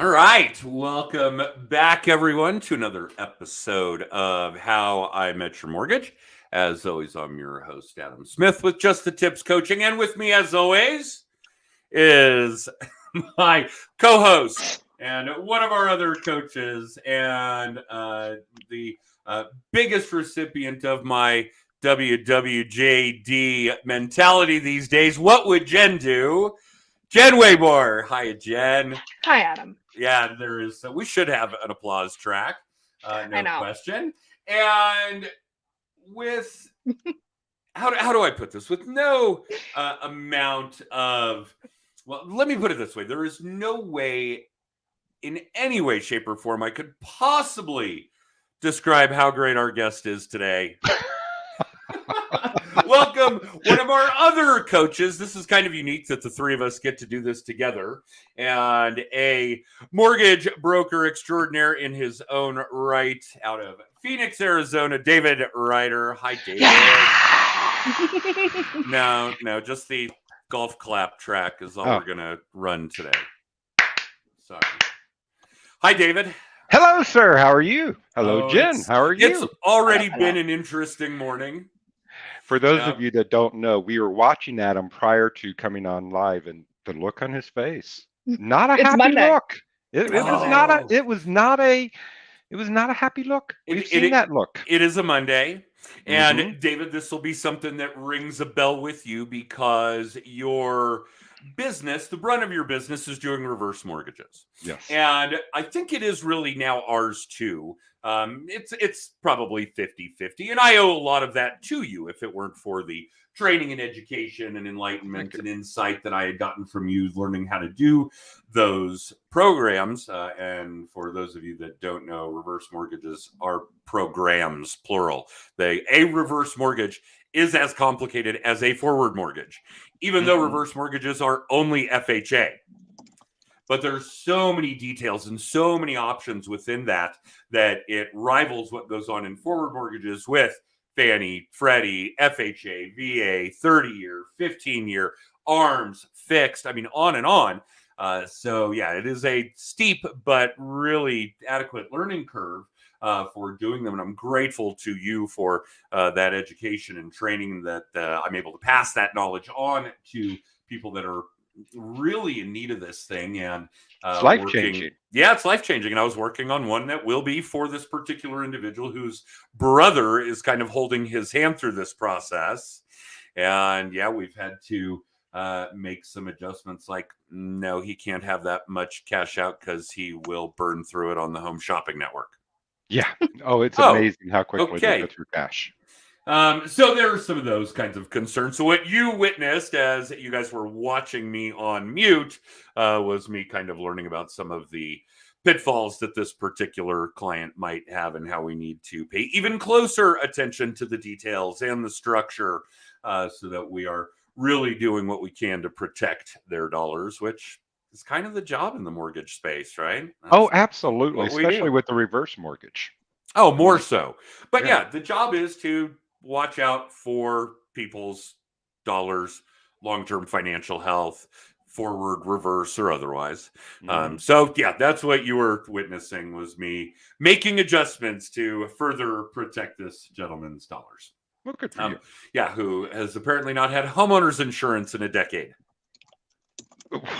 All right. Welcome back, everyone, to another episode of How I Met Your Mortgage. As always, I'm your host, Adam Smith, with Just the Tips Coaching. And with me, as always, is my co host and one of our other coaches, and the biggest recipient of my WWJD mentality these days. What would Jen do? Jen Waymore. Hi, Jen. Hi, Adam. Yeah, there is. We should have an applause track, no question. And with how do I put this? With no amount of, well, let me put it this way: there is no way, in any way, shape, or form, I could possibly describe how great our guest is today. Welcome, one of our other coaches. This is kind of unique that the three of us get to do this together. And a mortgage broker extraordinaire in his own right, out of Phoenix, Arizona, David Ryder. Hi, David. Yeah. No, just the golf clap track is all we're going to run today. Sorry. Hi, David. Hello, sir. How are you? Hello, Jen. How are you? It's already been an interesting morning. For those of you that don't know, we were watching Adam prior to coming on live, and the look on his face, not a happy Monday. Look. It was not a happy look. We've seen that look. It is a Monday. And David, this will be something that rings a bell with you because your business, the brunt of your business, is doing reverse mortgages. Yes. And I think it is really now ours too. It's probably 50-50. And I owe a lot of that to you if it weren't for the training and education and enlightenment and insight that I had gotten from you learning how to do those programs. And for those of you that don't know, reverse mortgages are programs, plural. A reverse mortgage is as complicated as a forward mortgage, even though reverse mortgages are only FHA. But there's so many details and so many options within that it rivals what goes on in forward mortgages with Fannie, Freddie, FHA, VA, 30-year, 15-year, ARMs, fixed. I mean, on and on. So, yeah, it is a steep but really adequate learning curve for doing them. And I'm grateful to you for that education and training that I'm able to pass that knowledge on to people that are really in need of this thing. And it's life-changing. Yeah, it's life-changing. And I was working on one that will be for this particular individual whose brother is kind of holding his hand through this process. And yeah, we've had to make some adjustments, like, no, he can't have that much cash out because he will burn through it on the Home Shopping Network. Yeah. Oh, it's amazing how quickly they go through cash. So there are some of those kinds of concerns. So what you witnessed as you guys were watching me on mute was me kind of learning about some of the pitfalls that this particular client might have and how we need to pay even closer attention to the details and the structure so that we are really doing what we can to protect their dollars, which is kind of the job in the mortgage space, right? That's absolutely, especially with the reverse mortgage. Oh, more so. But yeah, the job is to watch out for people's dollars, long-term financial health, forward, reverse, or otherwise. So yeah, that's what you were witnessing, was me making adjustments to further protect this gentleman's dollars. Well, good for you. Yeah, who has apparently not had homeowner's insurance in a decade.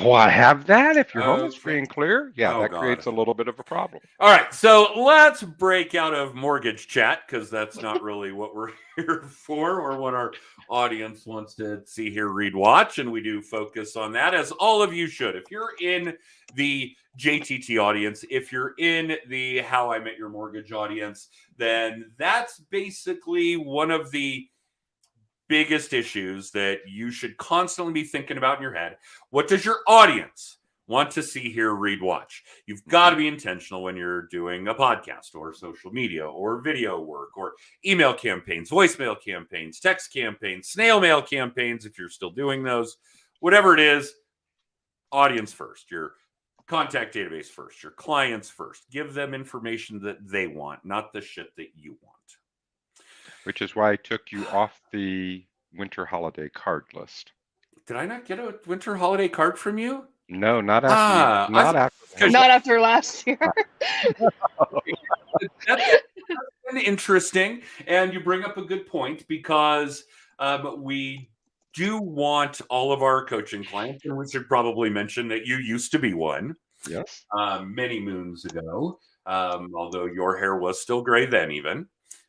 Why have that if your home is free and clear? Yeah, that creates a little bit of a problem. All right, so let's break out of mortgage chat, because that's not really what we're here for or what our audience wants to see, hear, read, watch, and we do focus on that, as all of you should. If you're in the JTT audience, if you're in the How I Met Your Mortgage audience, then that's basically one of the biggest issues that you should constantly be thinking about in your head. What does your audience want to see, hear, read, watch? You've got to be intentional when you're doing a podcast or social media or video work or email campaigns, voicemail campaigns, text campaigns, snail mail campaigns, if you're still doing those. Whatever it is, audience first, your contact database first, your clients first. Give them information that they want, not the shit that you want. Which is why I took you off the winter holiday card list. Did I not get a winter holiday card from you? No, not after Not after last year. That's interesting, and you bring up a good point because we do want all of our coaching clients, and we should probably mention that you used to be one. Yes. Many moons ago, although your hair was still gray then, even.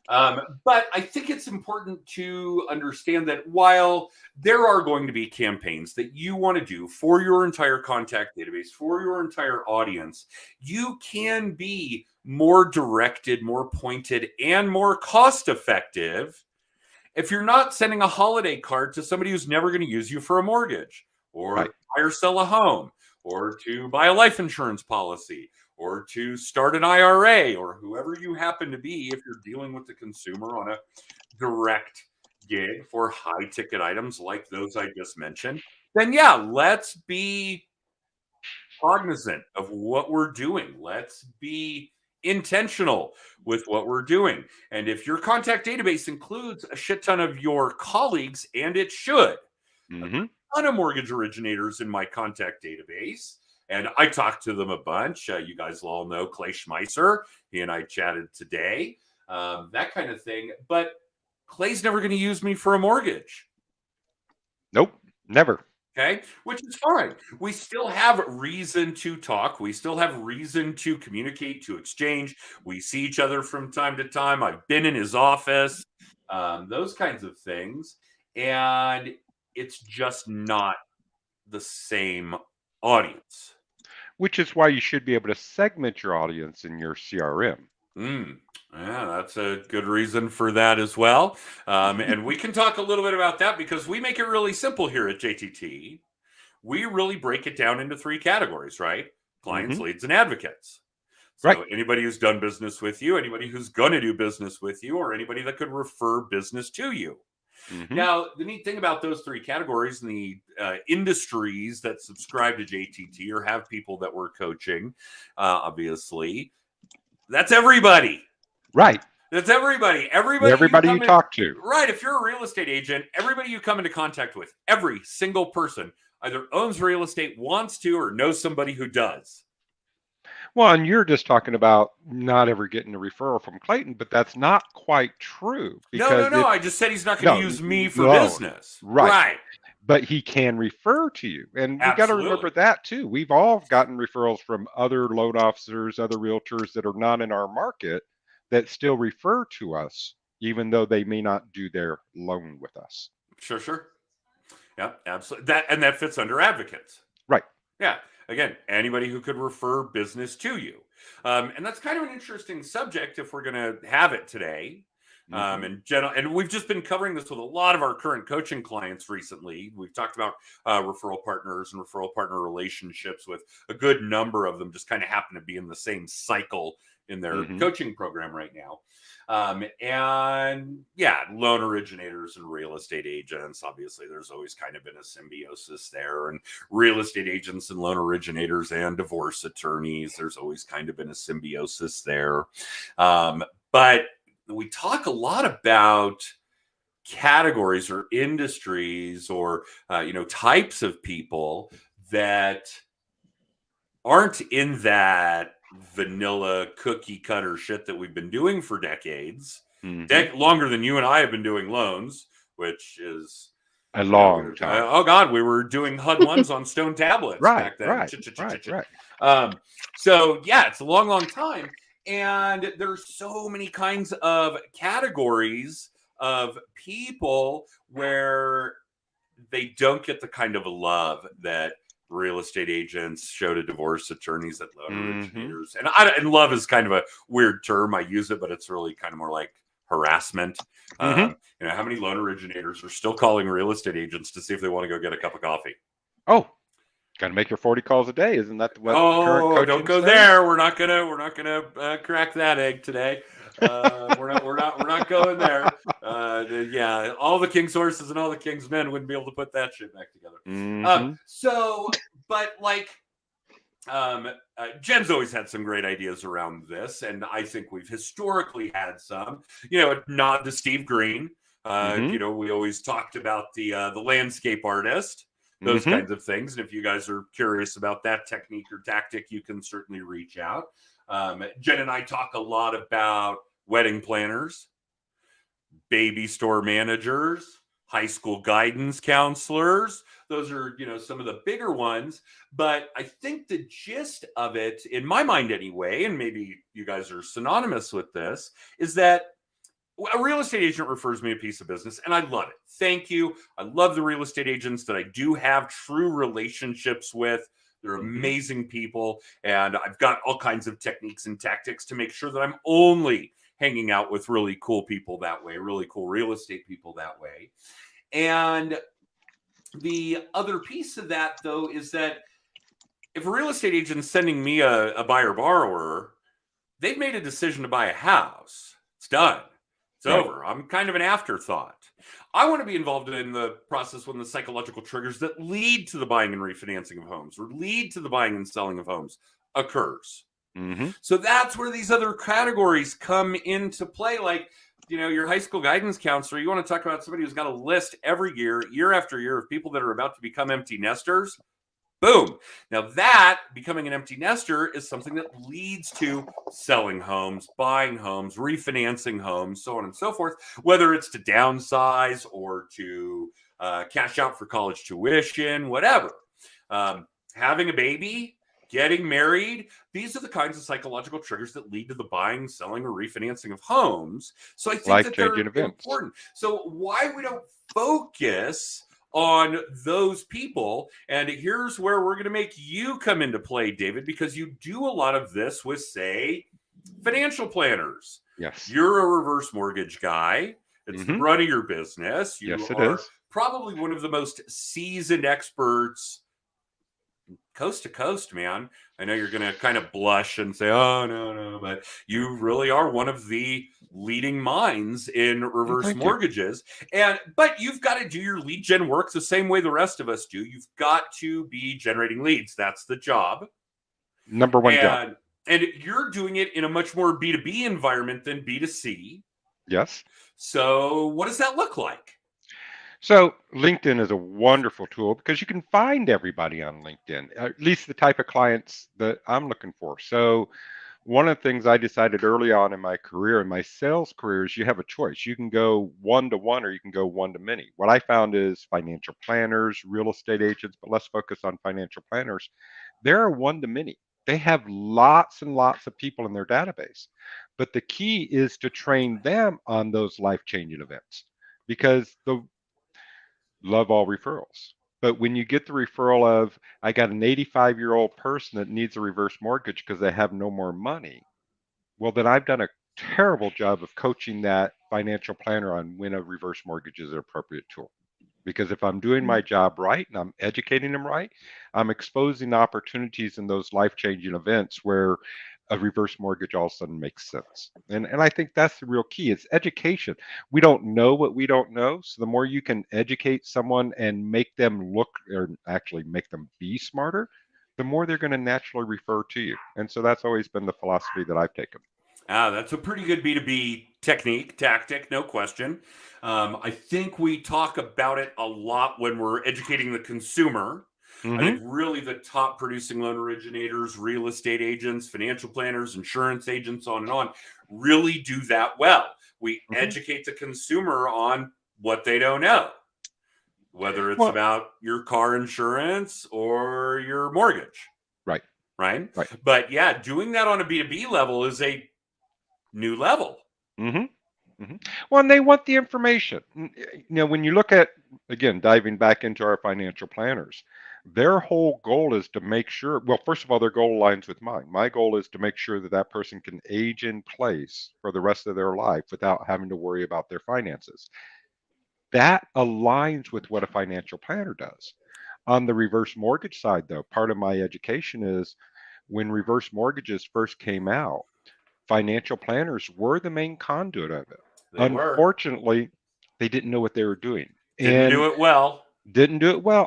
But I think it's important to understand that while there are going to be campaigns that you want to do for your entire contact database, for your entire audience, you can be more directed, more pointed, and more cost effective if you're not sending a holiday card to somebody who's never going to use you for a mortgage or Right. buy or sell a home or to buy a life insurance policy or to start an IRA or whoever you happen to be if you're dealing with the consumer on a direct gig for high ticket items like those I just mentioned, then yeah, let's be cognizant of what we're doing. Let's be intentional with what we're doing. And if your contact database includes a shit ton of your colleagues, and it should, Mm-hmm. a ton of mortgage originators in my contact database, and I talked to them a bunch. You guys will all know Clay Schmeisser. He and I chatted today, that kind of thing. But Clay's never going to use me for a mortgage. Nope, never. Okay, which is fine. We still have reason to talk. We still have reason to communicate, to exchange. We see each other from time to time. I've been in his office, those kinds of things. And it's just not the same audience. Which is why you should be able to segment your audience in your CRM. Yeah, that's a good reason for that as well. And we can talk a little bit about that because we make it really simple here at JTT. We really break it down into 3 categories, right? Clients, leads, and advocates. So Right. Anybody who's done business with you, anybody who's going to do business with you, or anybody that could refer business to you. Now, the neat thing about those 3 categories and the industries that subscribe to JTT or have people that we're coaching, obviously, that's everybody. Right. That's everybody. Everybody you talk to. Right. If you're a real estate agent, everybody you come into contact with, every single person either owns real estate, wants to, or knows somebody who does. Well, and you're just talking about not ever getting a referral from Clayton, but that's not quite true. No. I just said he's not going to use me for business. Right. But he can refer to you. And you got to remember that too. We've all gotten referrals from other loan officers, other realtors that are not in our market that still refer to us, even though they may not do their loan with us. Sure. Yeah, absolutely. That fits under advocates. Right. Yeah. Again, anybody who could refer business to you. And that's kind of an interesting subject if we're going to have it today. And we've just been covering this with a lot of our current coaching clients recently. We've talked about referral partners and referral partner relationships with a good number of them just kind of happen to be in the same cycle in their coaching program right now. And yeah, loan originators and real estate agents. Obviously, there's always kind of been a symbiosis there. And real estate agents and loan originators and divorce attorneys, there's always kind of been a symbiosis there. But we talk a lot about categories or industries or types of people that aren't in that vanilla cookie cutter shit that we've been doing for decades, longer than you and I have been doing loans, which is a long time. Oh God, we were doing HUD-1s on stone tablets back then. Right. So yeah, it's a long time. And there's so many kinds of categories of people where they don't get the kind of love that real estate agents show to divorce attorneys, that loan originators. And love is kind of a weird term. I use it, but it's really kind of more like harassment. How many loan originators are still calling real estate agents to see if they want to go get a cup of coffee? Oh, got to make your 40 calls a day. Isn't that what current coaching don't go says? there. We're not gonna crack that egg today. We're not going there. Yeah, all the king's horses and all the king's men wouldn't be able to put that shit back together. Jen's always had some great ideas around this, and I think we've historically had some. A nod to Steve Green. We always talked about the landscape artist. those kinds of things. And if you guys are curious about that technique or tactic, you can certainly reach out. Jen and I talk a lot about wedding planners, baby store managers, high school guidance counselors. Those are, some of the bigger ones. But I think the gist of it, in my mind anyway, and maybe you guys are synonymous with this, is that a real estate agent refers me a piece of business, and I love it. Thank you. I love the real estate agents that I do have true relationships with. They're amazing people, and I've got all kinds of techniques and tactics to make sure that I'm only hanging out with really cool people that way, really cool real estate people that way. And the other piece of that, though, is that if a real estate agent is sending me a buyer borrower, they've made a decision to buy a house. It's done. It's over. I'm kind of an afterthought. I want to be involved in the process when the psychological triggers that lead to the buying and refinancing of homes or lead to the buying and selling of homes occurs. So that's where these other categories come into play. Like, your high school guidance counselor, you want to talk about somebody who's got a list every year after year of people that are about to become empty nesters. Boom. Now that becoming an empty nester is something that leads to selling homes, buying homes, refinancing homes, so on and so forth, whether it's to downsize or to cash out for college tuition, whatever. Having a baby, getting married, these are the kinds of psychological triggers that lead to the buying, selling, or refinancing of homes. So I think that they're important. So why we don't focus on those people, and here's where we're going to make you come into play, David, because you do a lot of this with, say, financial planners. Yes. You're a reverse mortgage guy. It's the brunt of your business. You yes, it are is. Probably one of the most seasoned experts coast to coast, man. I know you're going to kind of blush and say, oh, no, but you really are one of the leading minds in reverse mortgages. But you've got to do your lead gen work the same way the rest of us do. You've got to be generating leads. That's the job. Number one job. And you're doing it in a much more B2B environment than B2C. Yes. So what does that look like? So LinkedIn is a wonderful tool because you can find everybody on LinkedIn, at least the type of clients that I'm looking for. So one of the things I decided early on in my career, in my sales career, is you have a choice. You can go one-to-one or you can go one-to-many. What I found is financial planners, real estate agents, but let's focus on financial planners. They're one-to-many. They have lots and lots of people in their database. But the key is to train them on those life-changing events, because love all referrals. But when you get the referral of, I got an 85-year-old person that needs a reverse mortgage because they have no more money, well, then I've done a terrible job of coaching that financial planner on when a reverse mortgage is an appropriate tool. Because if I'm doing my job right and I'm educating them right, I'm exposing opportunities in those life-changing events where a reverse mortgage all of a sudden makes sense. And I think that's the real key. It's education. We don't know what we don't know. So the more you can educate someone and make them look, or actually make them be smarter, the more they're going to naturally refer to you. And so that's always been the philosophy that I've taken. That's a pretty good B2B tactic, no question. I think we talk about it a lot when we're educating the consumer. I think really the top producing loan originators, real estate agents, financial planners, insurance agents, on and on, really do that well. We educate the consumer on what they don't know, whether it's about your car insurance or your mortgage. Right. But yeah, doing that on a B2B level is a new level. Well, and they want the information. When you look at, again, diving back into our financial planners, their whole goal is to make sure, well, first of all, their goal aligns with mine. My goal is to make sure that that person can age in place for the rest of their life without having to worry about their finances. That aligns with what a financial planner does. On the reverse mortgage side, though, part of my education is when reverse mortgages first came out, financial planners were the main conduit of it. Unfortunately, they didn't know what they were doing. Didn't do it well.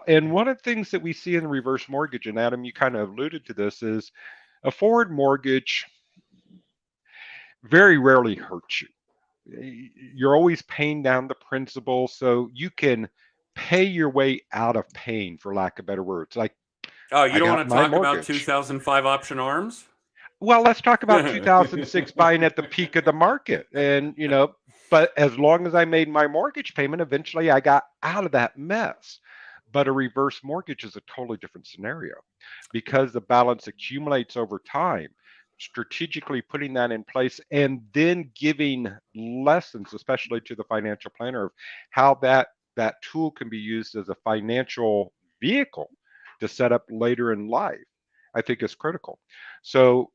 And one of the things that we see in the reverse mortgage, and Adam, you kind of alluded to this, is a forward mortgage very rarely hurts you. You're always paying down the principal, so you can pay your way out of pain, for lack of better words. Like, Oh, you I don't got want to my talk about mortgage. 2005 option arms? Well, let's talk about 2006 buying at the peak of the market. And, but as long as I made my mortgage payment, eventually I got out of that mess. But a reverse mortgage is a totally different scenario because the balance accumulates over time. Strategically putting that in place and then giving lessons, especially to the financial planner, of how that tool can be used as a financial vehicle to set up later in life, I think is critical. So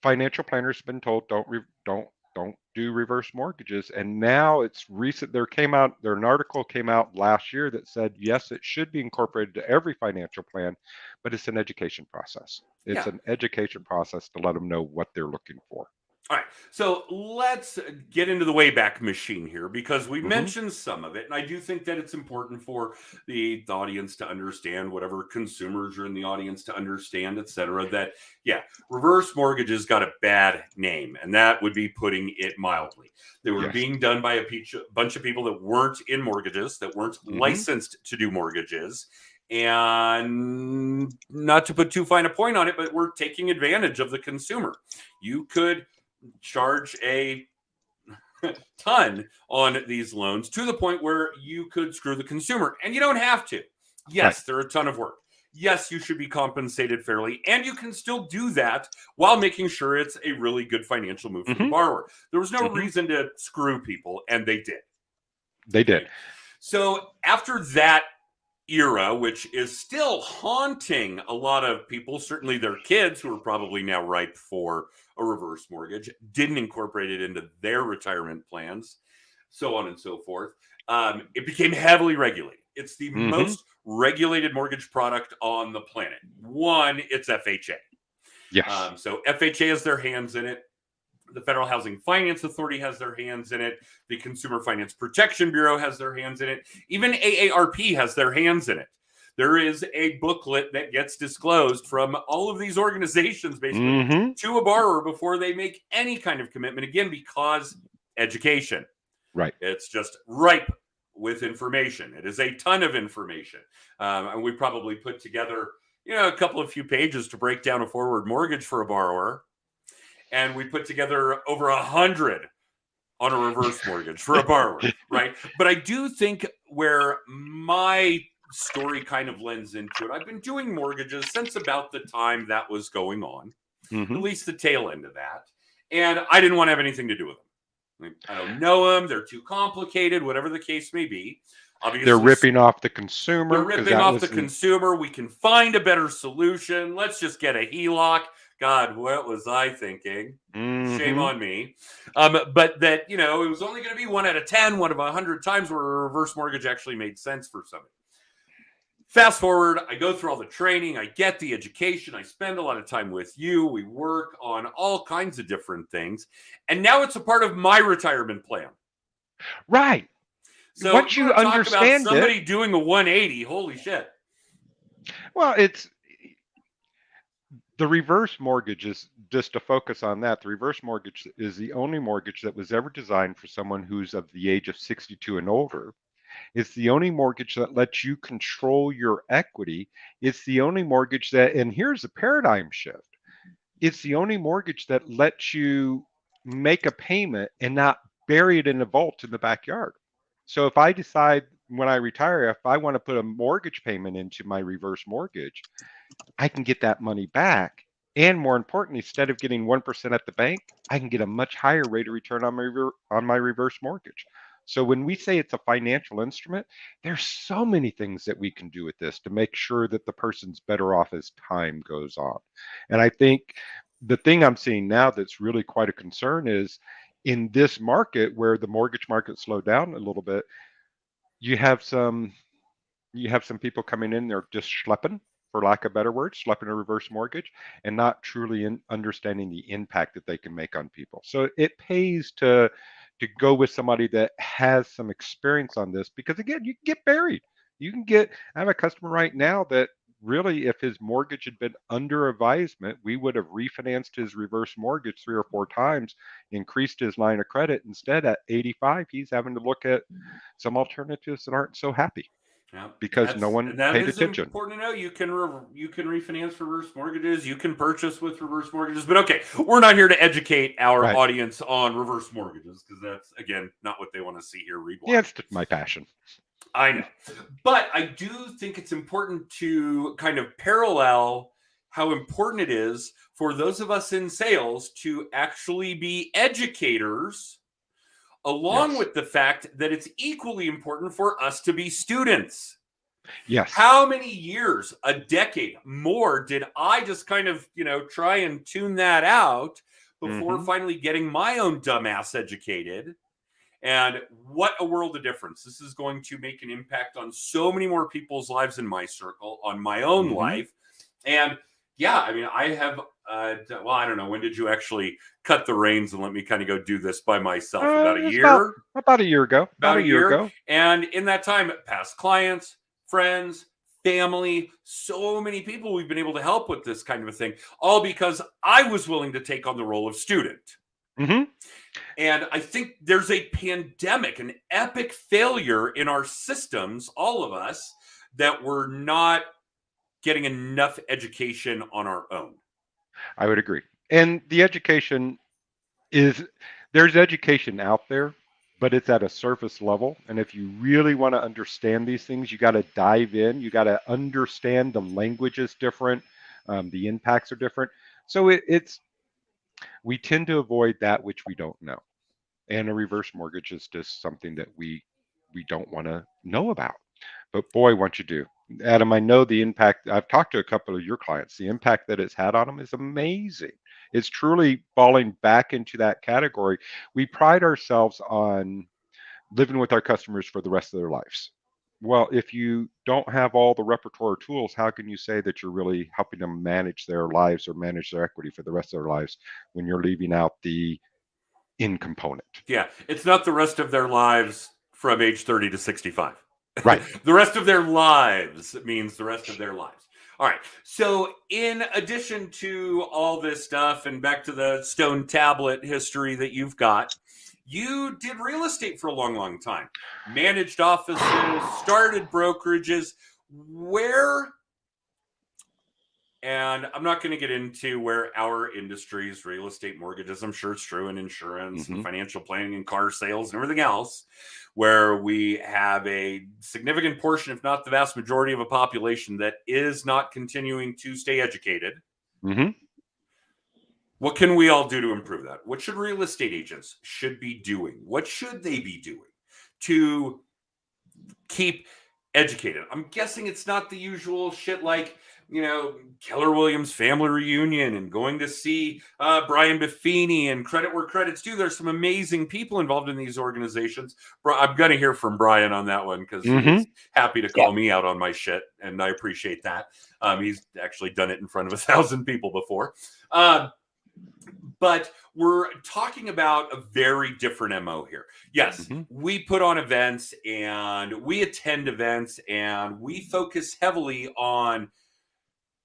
financial planners have been told don't do reverse mortgages, and now it's recent. There an article came out last year that said yes, it should be incorporated to every financial plan, but it's an education process. It's Yeah. an education process to let them know what they're looking for. All right, so let's get into the Wayback Machine here because we Mm-hmm. mentioned some of it, and I do think that it's important for the audience to understand, whatever consumers are in the audience to understand, et cetera, that, yeah, reverse mortgages got a bad name, and that would be putting it mildly. They were Yes. being done by a bunch of people that weren't in mortgages, that weren't Mm-hmm. licensed to do mortgages, and not to put too fine a point on it, but we're taking advantage of the consumer. You could charge a ton on these loans to the point where you could screw the consumer, and you don't have to. Right. Yes, they're a ton of work. Yes, you should be compensated fairly, and you can still do that while making sure it's a really good financial move for the Mm-hmm. borrower. There was no Mm-hmm. reason to screw people, and they did. They did. Okay. So after that era, which is still haunting a lot of people, certainly their kids who are probably now ripe for a reverse mortgage, didn't incorporate it into their retirement plans, so on and so forth. It became heavily regulated. It's the Mm-hmm. most regulated mortgage product on the planet. One, it's FHA. Yes. So FHA has their hands in it. The Federal Housing Finance Authority has their hands in it. The Consumer Finance Protection Bureau has their hands in it. Even AARP has their hands in it. There is a booklet that gets disclosed from all of these organizations basically Mm-hmm. to a borrower before they make any kind of commitment. Again, because education. Right. It's just ripe with information. It is a ton of information. And we probably put together, a couple of few pages to break down a forward mortgage for a borrower, and we put together over 100 on a reverse mortgage for a borrower, right? But I do think where my story kind of lends into it, I've been doing mortgages since about the time that was going on, Mm-hmm. at least the tail end of that. And I didn't want to have anything to do with them. I don't know them. They're too complicated, whatever the case may be. Obviously, They're ripping off the they're consumer because ripping that off was the consumer. We can find a better solution. Let's just get a HELOC. God, what was I thinking? Shame Mm-hmm. on me. But that, it was only going to be 1 out of 10, 1 of 100 times where a reverse mortgage actually made sense for somebody. Fast forward, I go through all the training, I get the education, I spend a lot of time with you, we work on all kinds of different things, and now it's a part of my retirement plan. Right. So Once you you want to talk about understand it, somebody doing a 180, holy shit. well, it's the reverse mortgage is just to focus on that. The reverse mortgage is the only mortgage that was ever designed for someone who's of the age of 62 and older. It's the only mortgage that lets you control your equity. It's the only mortgage that, and here's the paradigm shift. It's the only mortgage that lets you make a payment and not bury it in a vault in the backyard. So if I decide when I retire, if I want to put a mortgage payment into my reverse mortgage, I can get that money back. And more importantly, instead of getting 1% at the bank, I can get a much higher rate of return on my reverse mortgage. So when we say it's a financial instrument, there's so many things that we can do with this to make sure that the person's better off as time goes on. And I think the thing I'm seeing now that's really quite a concern is in this market where the mortgage market slowed down a little bit, you have some people coming in, they're just schlepping, for lack of better words, schlepping a reverse mortgage and not truly understanding the impact that they can make on people. So it pays to go with somebody that has some experience on this because again, you can get buried. I have a customer right now that really, if his mortgage had been under advisement, we would have refinanced his reverse mortgage 3 or 4 times, increased his line of credit. Instead, at 85, he's having to look at some alternatives that aren't so happy. Yeah, because no one that paid is attention. important to know. You can refinance reverse mortgages. You can purchase with reverse mortgages. But okay, we're not here to educate our Right. audience on reverse mortgages because that's again not what they want to see here. Read Yeah, it's my passion. I know, but I do think it's important to kind of parallel how important it is for those of us in sales to actually be educators, along Yes. with the fact that it's equally important for us to be students. Yes. How many years, a decade more, did I just kind of, try and tune that out before finally getting my own dumbass educated? And what a world of difference. This is going to make an impact on so many more people's lives in my circle, on my own life. And yeah, I mean, I have, well, I don't know. When did you actually cut the reins and let me kind of go do this by myself? About a year? About a year ago. About a year ago. And in that time, past clients, friends, family, so many people we've been able to help with this kind of a thing, all because I was willing to take on the role of student. And I think there's a pandemic, an epic failure in our systems, all of us, that we're not getting enough education on our own. I would agree. And the education there's education out there, but it's at a surface level. And if you really want to understand these things, you got to dive in. You got to understand the language is different. The impacts are different. So we tend to avoid that which we don't know. And a reverse mortgage is just something that we don't want to know about. But boy, once you do, Adam, I know the impact. I've talked to a couple of your clients. The impact that it's had on them is amazing. It's truly falling back into that category. We pride ourselves on living with our customers for the rest of their lives. Well, if you don't have all the repertoire tools, how can you say that you're really helping them manage their lives or manage their equity for the rest of their lives when you're leaving out the in component? Yeah, it's not the rest of their lives from age 30 to 65. Right. The rest of their lives means the rest of their lives. All right. So, in addition to all this stuff, and back to the stone tablet history that you've got, you did real estate for a long, long time. Managed offices, started brokerages. And I'm not going to get into where our industries, real estate, mortgages, I'm sure it's true, and insurance and financial planning and car sales and everything else, where we have a significant portion, if not the vast majority of a population that is not continuing to stay educated. What can we all do to improve that? What should real estate agents should be doing? What should they be doing to keep educated? I'm guessing it's not the usual shit like, Keller Williams family reunion and going to see Brian Buffini and Credit Where Credit's Due. There's some amazing people involved in these organizations. I'm going to hear from Brian on that one because he's happy to call me out on my shit, and I appreciate that. He's actually done it in front of 1,000 people before. But we're talking about a very different MO here. Yes, we put on events and we attend events and we focus heavily on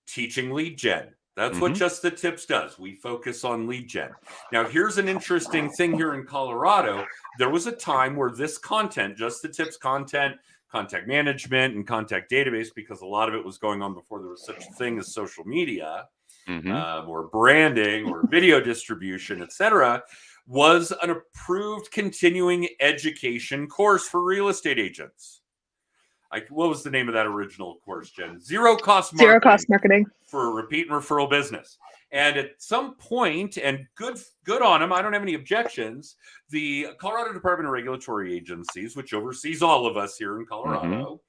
teaching lead gen. That's what Just the Tips does. We focus on lead gen. Now, here's an interesting thing here in Colorado. There was a time where this content, Just the Tips content, contact management and contact database, because a lot of it was going on before there was such a thing as social media, or branding or video distribution, etc., was an approved continuing education course for real estate agents. What was the name of that original course, Jen? Zero cost marketing for repeat and referral business. And at some point, and good on them, I don't have any objections, the Colorado Department of Regulatory Agencies, which oversees all of us here in Colorado,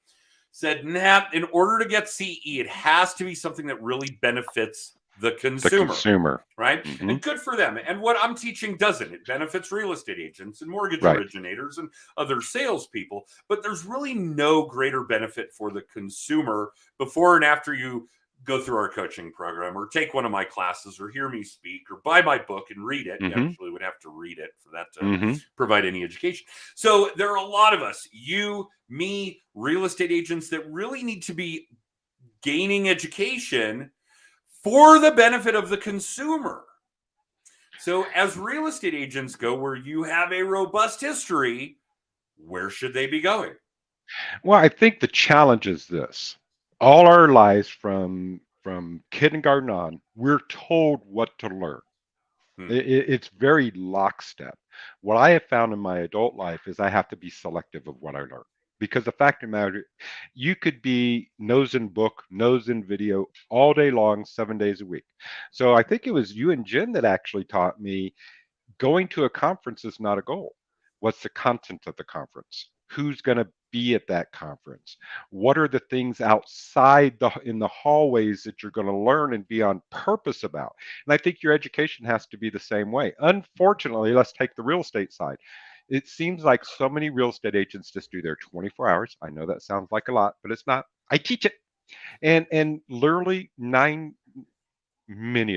said, in order to get CE, it has to be something that really benefits the consumer. Right? And good for them. And what I'm teaching doesn't. It benefits real estate agents and mortgage originators and other salespeople. But there's really no greater benefit for the consumer before and after you go through our coaching program or take one of my classes or hear me speak or buy my book and read it. You actually would have to read it for that to provide any education. So there are a lot of us, you, me, real estate agents that really need to be gaining education for the benefit of the consumer. So as real estate agents go, where you have a robust history, where should they be going? Well, I think the challenge is this. All our lives from kindergarten on, we're told what to learn. Hmm. It's very lockstep. What I have found in my adult life is I have to be selective of what I learn. Because the fact of the matter, you could be nose in book, nose in video all day long, 7 days a week. So I think it was you and Jen that actually taught me going to a conference is not a goal. What's the content of the conference? Who's going to be at that conference? What are the things outside in the hallways that you're going to learn and be on purpose about? And I think your education has to be the same way. Unfortunately, let's take the real estate side. It seems like so many real estate agents just do their 24 hours. I know that sounds like a lot, but it's not. I teach it. And literally many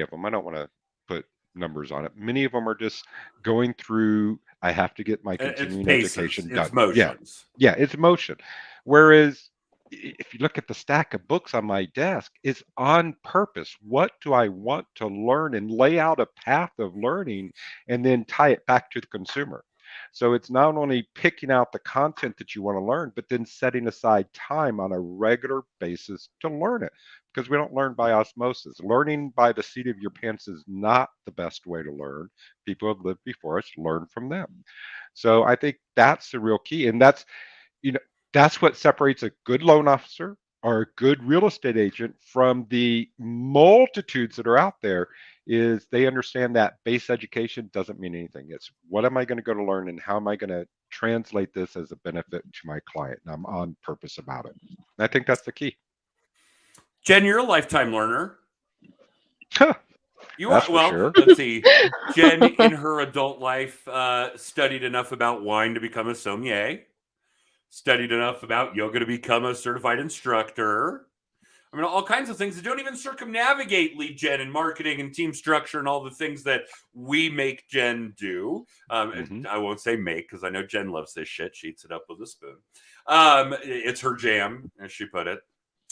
of them, I don't want to put numbers on it. Many of them are just going through, I have to get my It's continuing paces, education it's done. Yeah. motions. Yeah. It's motion. Whereas if you look at the stack of books on my desk, it's on purpose. What do I want to learn and lay out a path of learning and then tie it back to the consumer? So it's not only picking out the content that you want to learn, but then setting aside time on a regular basis to learn it because we don't learn by osmosis. Learning by the seat of your pants is not the best way to learn. People have lived before us, learn from them. So I think that's the real key. And you know, that's what separates a good loan officer or a good real estate agent from the multitudes that are out there is they understand that base education doesn't mean anything. It's what am I going to go to learn and how am I going to translate this as a benefit to my client? And I'm on purpose about it. And I think that's the key. Jen, you're a lifetime learner. You That's are. for Well, sure. let's see. Jen, in her adult life, studied enough about wine to become a sommelier, studied enough about yoga to become a certified instructor. I mean, all kinds of things that don't even circumnavigate lead gen and marketing and team structure and all the things that we make Jen do. Mm-hmm. I won't say make because I know Jen loves this shit. She eats it up with a spoon. It's her jam, as she put it.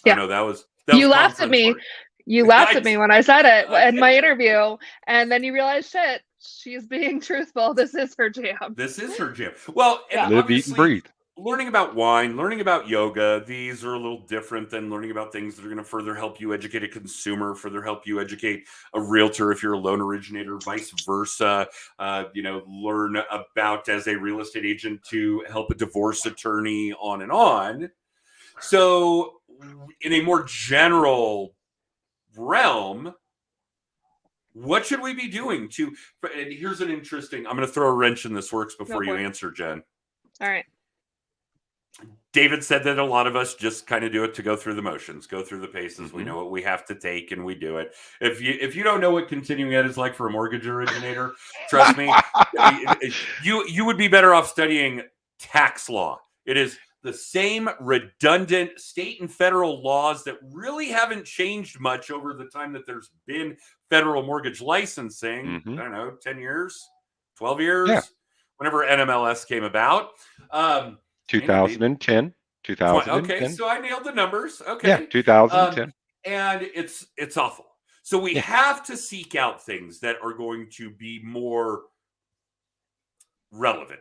Yeah. I know that was you laughed at me. Work. You laughed at me when I said it in my interview, and then you realized, shit, she's being truthful. This is her jam. This is her jam. Well, and Live, eat, and breathe. Learning about wine, learning about yoga, these are a little different than learning about things that are going to further help you educate a consumer, further help you educate a realtor if you're a loan originator, vice versa. Learn about as a real estate agent to help a divorce attorney, on and on. So, in a more general realm, what should we be doing to? And here's an interesting. I'm going to throw a wrench in this works before you answer, Jen. All right. David said that a lot of us just kind of do it to go through the motions, go through the paces. Mm-hmm. We know what we have to take, and we do it. If you don't know what continuing ed is like for a mortgage originator, trust me, you would be better off studying tax law. It is the same redundant state and federal laws that really haven't changed much over the time that there's been federal mortgage licensing. Mm-hmm. I don't know, 10 years, 12 years, whenever NMLS came about. 2010. Okay, so I nailed the numbers. Okay. Yeah, 2010. And it's awful. So we have to seek out things that are going to be more relevant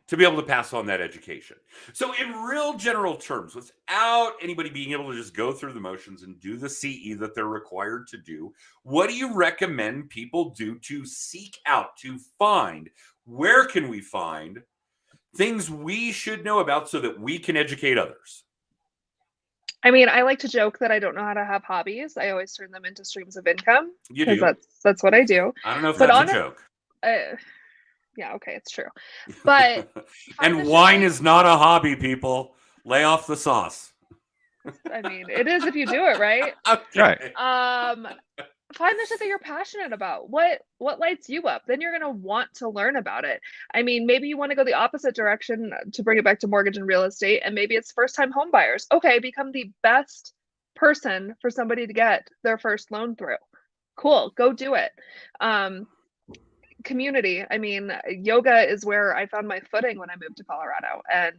to be able to pass on that education. So in real general terms, without anybody being able to just go through the motions and do the CE that they're required to do, what do you recommend people do to seek out, to find, where can we find things we should know about so that we can educate others? I mean, I like to joke that I don't know how to have hobbies. I always turn them into streams of income. You do. That's what I do. I don't know if that's a joke. Yeah, okay, it's true. But and wine is not a hobby, people. Lay off the sauce. I mean, it is if you do it right. Okay. Find the shit that you're passionate about. What lights you up? Then you're going to want to learn about it. I mean, maybe you want to go the opposite direction to bring it back to mortgage and real estate, and maybe it's first-time home buyers. Okay, become the best person for somebody to get their first loan through. Cool, go do it. Community. I mean, yoga is where I found my footing when I moved to Colorado, and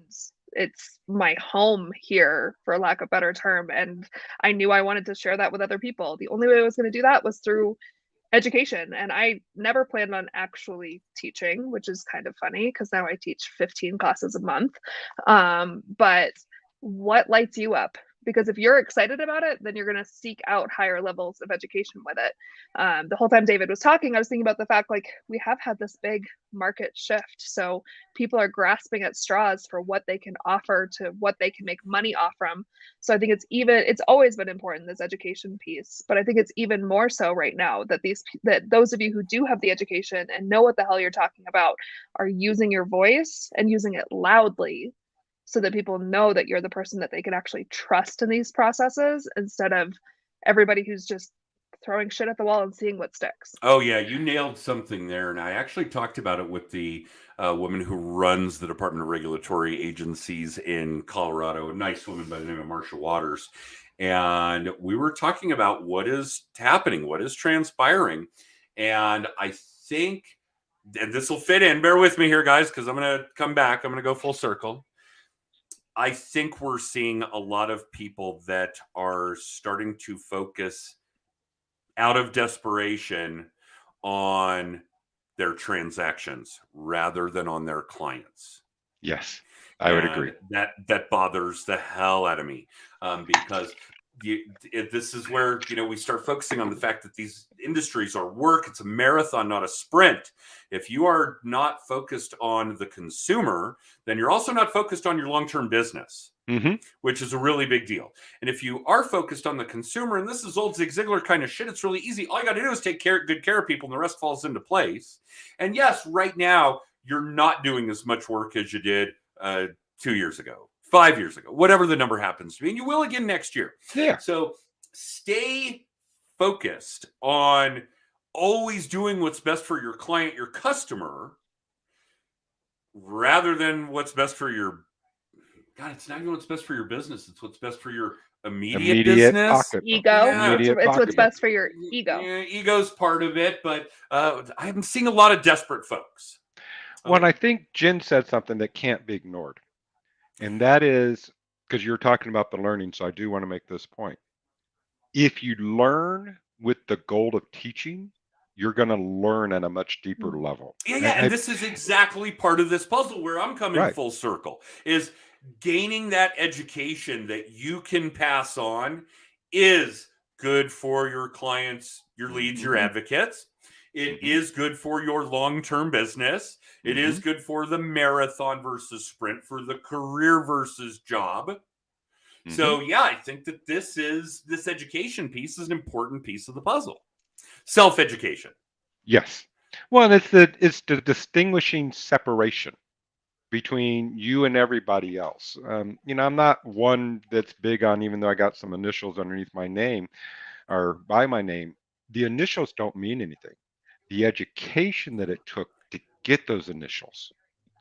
it's my home here, for lack of a better term. And I knew I wanted to share that with other people. The only way I was going to do that was through education. And I never planned on actually teaching, which is kind of funny because now I teach 15 classes a month. But what lights you up? Because if you're excited about it, then you're going to seek out higher levels of education with it. The whole time David was talking, I was thinking about the fact, like, we have had this big market shift. So people are grasping at straws for what they can offer to what they can make money off from. So I think it's always been important, this education piece, but I think it's even more so right now that those of you who do have the education and know what the hell you're talking about are using your voice and using it loudly, so that people know that you're the person that they can actually trust in these processes, instead of everybody who's just throwing shit at the wall and seeing what sticks. Oh yeah, you nailed something there. And I actually talked about it with the woman who runs the Department of Regulatory Agencies in Colorado, a nice woman by the name of Marsha Waters. And we were talking about what is happening, what is transpiring. And I think, and this will fit in, bear with me here, guys, because I'm going to come back. I'm going to go full circle. I think we're seeing a lot of people that are starting to focus out of desperation on their transactions rather than on their clients. Yes, I would agree. That bothers the hell out of me, because this is where we start focusing on the fact that these industries are work. It's a marathon, not a sprint. If you are not focused on the consumer, then you're also not focused on your long-term business, which is a really big deal. And if you are focused on the consumer, and this is old Zig Ziglar kind of shit, it's really easy. All you got to do is take good care of people, and the rest falls into place. And yes, right now you're not doing as much work as you did 2 years ago, 5 years ago, whatever the number happens to be, and you will again next year. Yeah. So stay focused on always doing what's best for your client, your customer, rather than what's best for your, God, it's not even what's best for your business. It's what's best for your immediate business. Ego. Yeah. It's what's best for your ego. Yeah, ego's part of it, but I'm seeing a lot of desperate folks. Well, and I think Jen said something that can't be ignored. And that is, because you're talking about the learning, so I do want to make this point. If you learn with the goal of teaching, you're going to learn at a much deeper level. Yeah, and this is exactly part of this puzzle where I'm coming full circle, is gaining that education that you can pass on is good for your clients, your leads, your advocates. It is good for your long-term business. It is good for the marathon versus sprint, for the career versus job. So yeah, I think that this education piece is an important piece of the puzzle. Self-education. Yes. Well, and it's the distinguishing separation between you and everybody else. I'm not one that's big on, even though I got some initials underneath my name or by my name, the initials don't mean anything. The education that it took to get those initials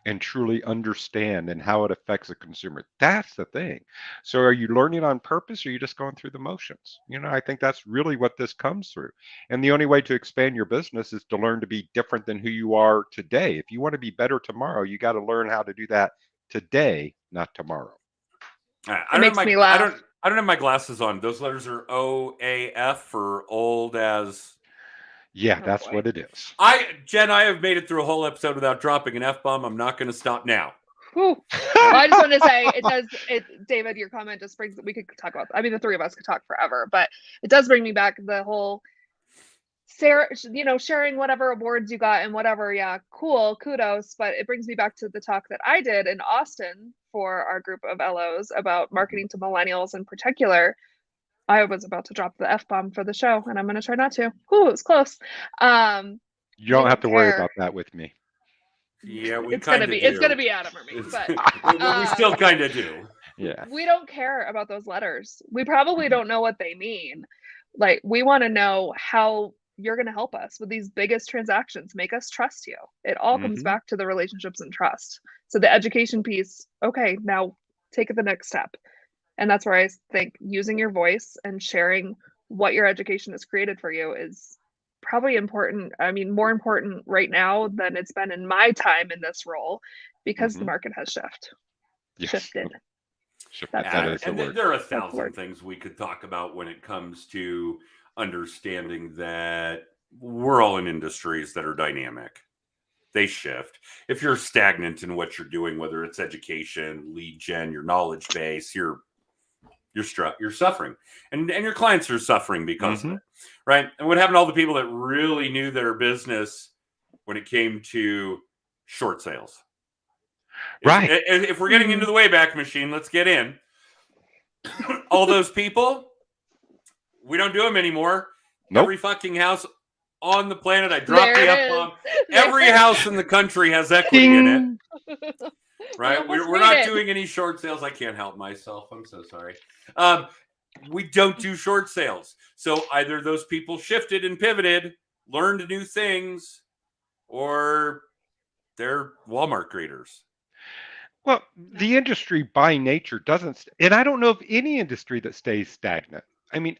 and truly understand and how it affects a consumer. That's the thing. So are you learning on purpose, or are you just going through the motions? I think that's really what this comes through. And the only way to expand your business is to learn to be different than who you are today. If you want to be better tomorrow, you got to learn how to do that today, not tomorrow. It makes me laugh. I don't have my glasses on. Those letters are OAF for old as. Yeah, that's what it is. Jen, I have made it through a whole episode without dropping an F-bomb. I'm not going to stop now. Well, I just want to say David, your comment just brings, we could talk about, the three of us could talk forever, but it does bring me back the whole sharing whatever awards you got and whatever. Yeah, cool, kudos. But it brings me back to the talk that I did in Austin for our group of LOs about marketing to millennials in particular. I was about to drop the F-bomb for the show, and I'm going to try not to. Ooh, it was close. You don't have to worry about that with me. Yeah, it's going to be Adam or me, but we still kind of do. Yeah. We don't care about those letters. We probably don't know what they mean. Like, we want to know how you're going to help us with these biggest transactions, make us trust you. It all comes back to the relationships and trust. So the education piece, okay, now take it the next step. And that's where I think using your voice and sharing what your education has created for you is probably important. More important right now than it's been in my time in this role, because the market has shifted. There are 1,000 things we could talk about when it comes to understanding that we're all in industries that are dynamic. They shift. If you're stagnant in what you're doing, whether it's education, lead gen, your knowledge base, you're suffering, and your clients are suffering because of it, right? And what happened to all the people that really knew their business when it came to short sales? Right. If we're getting into the Wayback Machine, let's get in. All those people, we don't do them anymore. Nope. Every fucking house on the planet, I dropped There the it F-bomb. is. Every house in the country has equity in it. Right? almost We're not made it. doing any short sales. I can't help myself. I'm so sorry. We don't do short sales. So either those people shifted and pivoted, learned new things, or they're Walmart greeters. Well, the industry by nature doesn't, and I don't know of any industry that stays stagnant. I mean,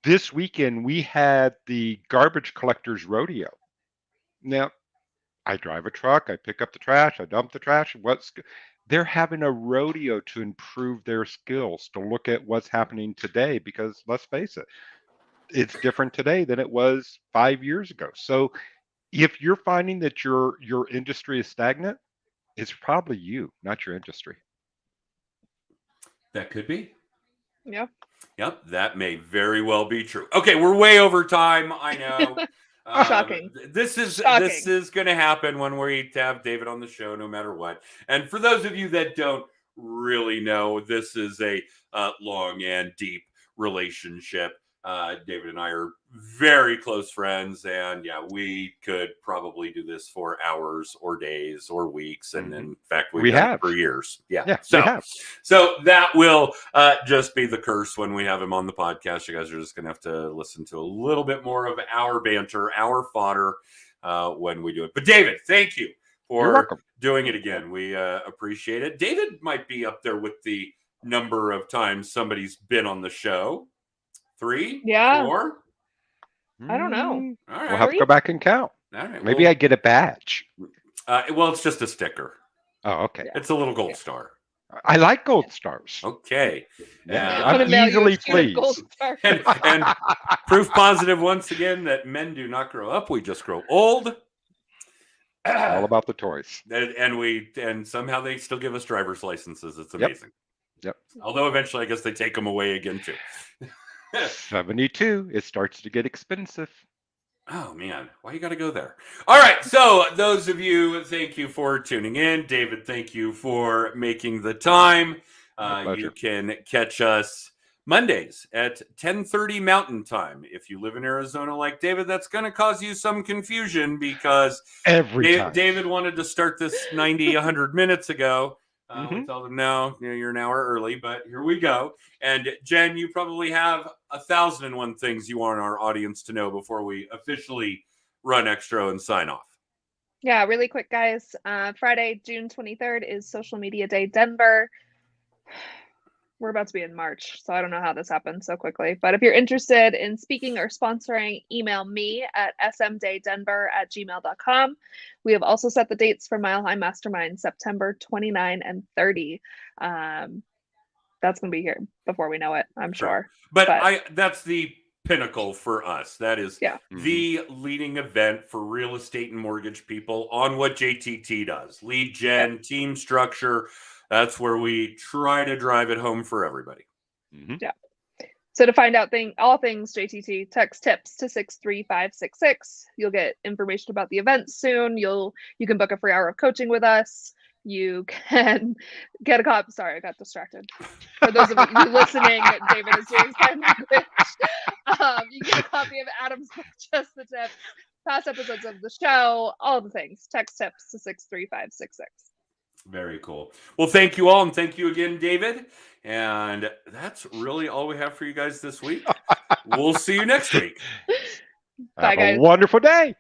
this weekend we had the garbage collectors rodeo. Now, I drive a truck, I pick up the trash, I dump the trash. They're having a rodeo to improve their skills, to look at what's happening today, because let's face it, it's different today than it was 5 years ago. So if you're finding that your industry is stagnant, it's probably you, not your industry. That could be. Yeah. Yep, that may very well be true. Okay, we're way over time. I know. Shocking. This is going to happen when we have David on the show, no matter what. And for those of you that don't really know, this is a long and deep relationship. David and I are very close friends, and yeah, we could probably do this for hours or days or weeks, and in fact, we done it for years. Yeah. So that will just be the curse when we have him on the podcast. You guys are just going to have to listen to a little bit more of our banter, our fodder when we do it. But David, thank you for doing it again. We appreciate it. David might be up there with the number of times somebody's been on the show. 3? Yeah. 4? I don't know. All right. We'll have to go back and count. All right. Maybe I get a badge. Well, it's just a sticker. Oh, okay. Yeah. It's a little gold star. I like gold stars. Okay. I'm easily pleased. And proof positive once again that men do not grow up; we just grow old. All about the toys. And somehow they still give us driver's licenses. It's amazing. Yep. Although eventually, I guess they take them away again too. 72. It starts to get expensive. Oh man, why you got to go there? All right, so those of you, thank you for tuning in. David, thank you for making the time. You can catch us Mondays at 10:30 Mountain Time. If you live in Arizona like David, that's going to cause you some confusion because David wanted to start this 90, 100 minutes ago. We told him, no, you're an hour early, but here we go. And Jen, you probably have 1,001 things you want our audience to know before we officially run extra and sign off. Yeah, really quick, guys. Friday, June 23rd is Social Media Day Denver. We're about to be in March, so I don't know how this happened so quickly. But if you're interested in speaking or sponsoring, email me at smdaydenver@gmail.com. We have also set the dates for Mile High Mastermind, September 29 and 30. That's going to be here before we know it, I'm sure. But that's the pinnacle for us. That is the leading event for real estate and mortgage people on what JTT does. Lead gen, team structure. That's where we try to drive it home for everybody. Yeah. So to find out all things JTT, text tips to 63566. You'll get information about the event soon. You can book a free hour of coaching with us. You can get a copy. Sorry, I got distracted. For those of you listening, David is doing sign language. You get a copy of Adam's book, Just the Tips, past episodes of the show, all the things. Text tips to 63566. Very cool. Well, thank you all. And thank you again, David. And that's really all we have for you guys this week. We'll see you next week. Bye, guys. Have a wonderful day.